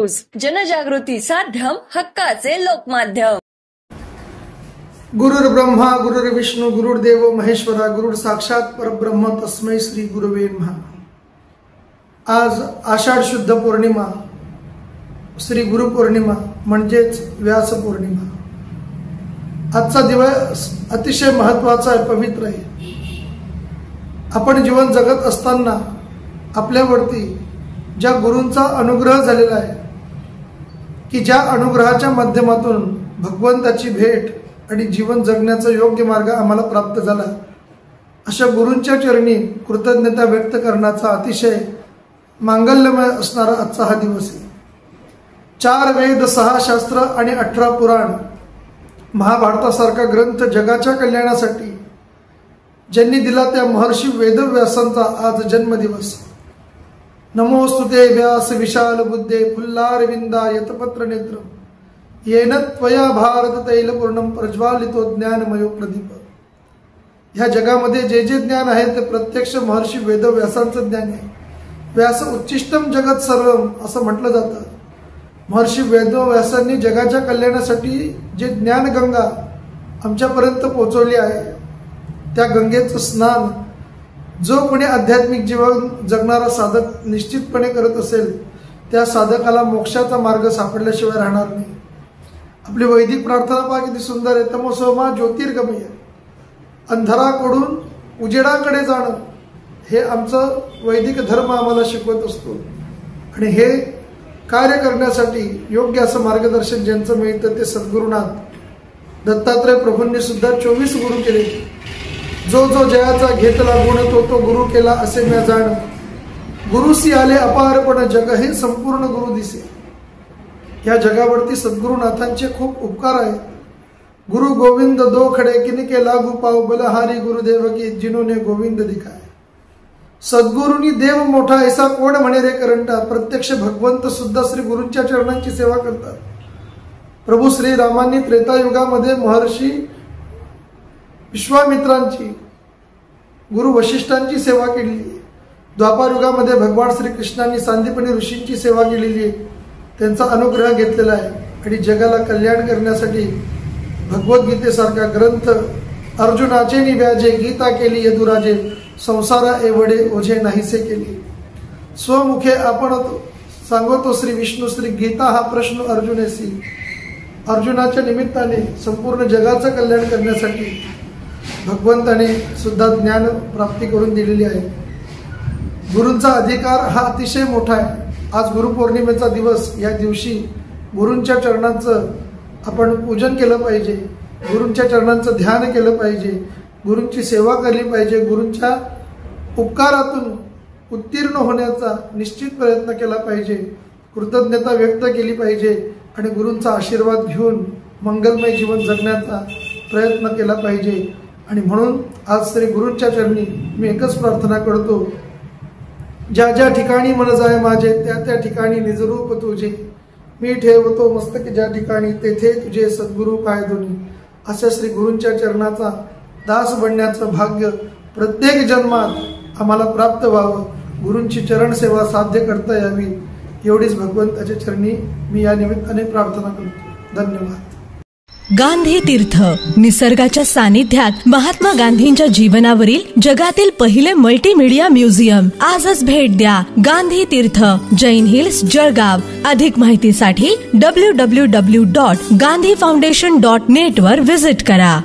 News, जनजागृती साध्यम, हक्काचे लोकमाध्यम. गुरुर् ब्रह्मा गुरुर्विष्णू गुरुर्देव महेश्वरा गुरुर् साक्षात परब्रह्म तस्मै श्री गुरुवे नमः. आज आषाढ शुद्ध पौर्णिमा, श्री गुरु पौर्णिमा म्हणजेच व्यास पौर्णिमा. आजचा दिवस अतिशय महत्त्वाचा आहे, पवित्र आहे. आपण जीवन जगत असताना आपल्यावरती ज्या गुरूंचा अनुग्रह झालेला आहे की ज्या अनुग्रहाच्या माध्यमातून भगवंताची भेट आणि जीवन जगण्याचा योग्य मार्ग आम्हाला प्राप्त झाला, अशा गुरूंच्या चरणी कृतज्ञता व्यक्त करण्याचा अतिशय मांगल्यमय असणारा आजचा हा दिवस आहे. 4 वेद, 6 शास्त्र आणि 18 पुराण, महाभारतासारखा ग्रंथ जगाच्या कल्याणासाठी ज्यांनी दिला त्या महर्षी वेदव्यासांचा आज जन्मदिवस. नमोस्तुते व्यास विशाल बुद्धे फुल्लारविंदा यतपत्र नेत्र येन त्वया भारत तैलपूर्णम प्रज्वालितो ज्ञानमयो प्रदीप. ह्या जगामध्ये जे जे ज्ञान आहे ते प्रत्यक्ष महर्षी वेदव्यासांचं ज्ञान आहे. व्यास उच्चिष्टम जगत सर्वम असं म्हटलं जातं. महर्षी वेदव्यासांनी जगाच्या कल्याणासाठी जे ज्ञानगंगा आमच्यापर्यंत पोहोचवली आहे, त्या गंगेचं स्नान जो कोणी आध्यात्मिक जीवन जगणारा साधक निश्चितपणे करत असेल, त्या साधकाला मोक्षाचा मार्ग सापडल्याशिवाय राहणार नाही. आपली वैदिक प्रार्थना पहा किती सुंदर आहे. तमोसोमा ज्योतिर्गमय, अंधाराकडून उजेडाकडे जाणं हे आमचं वैदिक धर्म आम्हाला शिकवत असतो. आणि हे कार्य करण्यासाठी योग्य असं मार्गदर्शन ज्यांचं मिळतं ते सद्गुरुनाथ दत्तात्रय प्रभूंनी सुद्धा 24 गुरु केले. जो जो जयाचा घेतला गुण तो तो गुरु केला असे म्या जाण, गुरुसी आले अपारपण जग हे संपूर्ण गुरु दिसे. या जगावरती सद्गुरुनाथांचे खूप उपकार आहेत. गुरु गोविंद दो खडे किनके लागू पाव बलहारी गुरुदेव की जिनोने गोविंद दिखाय. सद्गुरूंनी देव मोठा ऐसा कोण म्हणे रे करंटा. प्रत्यक्ष भगवंत सुद्धा श्री गुरूंच्या चरणांची सेवा करतात. प्रभू श्री रामांनी त्रेतायुगामध्ये महर्षी विश्वामित्रांची, गुरु वशिष्ठांची सेवा केलेली आहे. द्वापार युगामध्ये भगवान श्रीकृष्णांनी सांदीपनी ऋषींची सेवा केलेली आहे. त्यांचा अनुग्रह घेतलेला आहे. आणि जगाला कल्याण करण्यासाठी भगवद्गीतेसारखा ग्रंथ अर्जुनाचे निव्याजे, गीता केली यदुराजे, संसारा एवढे ओझे नाहीसे केले. स्वमुखे आपण सांगतो श्री विष्णू श्री गीता हा प्रश्न अर्जुनेसी. अर्जुनाच्या निमित्ताने संपूर्ण जगाचं कल्याण करण्यासाठी भगवंताने सुद्धा ज्ञान प्राप्ती करून दिलेली आहे. गुरूंचा अधिकार हा अतिशय मोठा आहे. आज गुरुपौर्णिमेचा दिवस. या दिवशी गुरूंच्या चरणांचं आपण पूजन केलं पाहिजे, गुरूंच्या चरणांचं ध्यान केलं पाहिजे, गुरूंची सेवा केली पाहिजे, गुरूंच्या उपकारातून उत्तीर्ण होण्याचा निश्चित प्रयत्न केला पाहिजे, कृतज्ञता व्यक्त केली पाहिजे आणि गुरूंचा आशीर्वाद घेऊन मंगलमय जीवन जगण्याचा प्रयत्न केला पाहिजे. आणि म्हणून आज श्री गुरूंच्या चरणी मी एकच प्रार्थना करतो, ज्या ज्या ठिकाणी मन जाय माझे त्या त्या ठिकाणी निजरूप तुझे, मी ठेवतो मस्तक ज्या ठिकाणी तेथे तुझे सद्गुरू पाय दोन्ही. अशा श्री गुरूंच्या चरणाचा दास बनण्याचं भाग्य प्रत्येक जन्मात आम्हाला प्राप्त व्हावं, गुरूंची चरण सेवा साध्य करता यावी, एवढीच भगवंताच्या चरणी मी या निमित्ताने प्रार्थना करतो. धन्यवाद. गांधी तीर्थ, निसर्गाच्या सानिध्यात महात्मा गांधींच्या जीवनावरील जगातील पहिले मल्टीमीडिया म्युझियम. आजच भेट द्या. गांधी तीर्थ, जैन हिल्स, जळगाव. अधिक माहितीसाठी www.gandhifoundation.net वर विजिट करा.